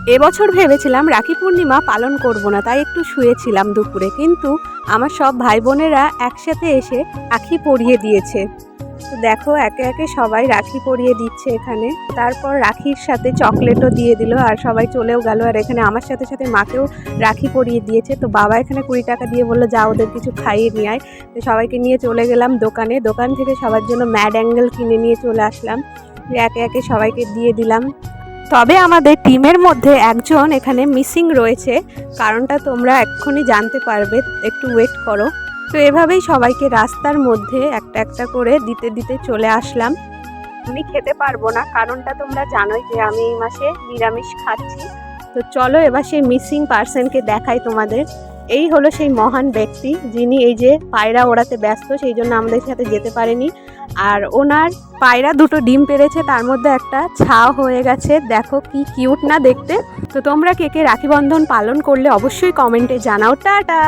এবছর ভেবেছিলাম রাখি পূর্ণিমা পালন করব না, তাই একটু শুয়েছিলাম দুপুরে, কিন্তু আমার সব ভাই বোনেরা একসাথে এসে রাখি পরিয়ে দিয়েছে। তো দেখো একে একে সবাই রাখি পরিয়ে দিচ্ছে এখানে। তারপর রাখির সাথে চকলেটও দিয়ে দিল আর সবাই চলেও গেল। আর এখানে আমার সাথে সাথে মাকেও রাখি পরিয়ে দিয়েছে। তো বাবা এখানে 20 টাকা দিয়ে বললো যা ওদের কিছু খাইয়ে নিয়ে আয়। তো সবাইকে নিয়ে চলে গেলাম দোকানে। দোকান থেকে সবার জন্য ম্যাড অ্যাঙ্গেল কিনে নিয়ে চলে আসলাম। একে একে সবাইকে দিয়ে দিলাম। তবে আমাদের টিমের মধ্যে একজন এখানে মিসিং রয়েছে, কারণটা তোমরা এক্ষুনি জানতে পারবে, একটু ওয়েট করো। তো এভাবেই সবাইকে রাস্তার মধ্যে একটা একটা করে দিতে দিতে চলে আসলাম। আমি খেতে পারবো না, কারণটা তোমরা জানোই যে আমি এই মাসে নিরামিষ খাচ্ছি। তো চলো এবার সেই মিসিং পার্সনকে দেখাই তোমাদের। এই হলো সেই মহান ব্যক্তি যিনি এই যে পায়রা ওড়াতে ব্যস্ত, সেই জন্য আমাদের সাথে যেতে পারেনি। আর ওনার পায়রা দুটো ডিম পেড়েছে, তার মধ্যে একটা ছাও হয়ে গেছে। দেখো কি কিউট না দেখতে। তো তোমরা কে কে রাখি বন্ধন পালন করলে অবশ্যই কমেন্টে জানাও। টাটা।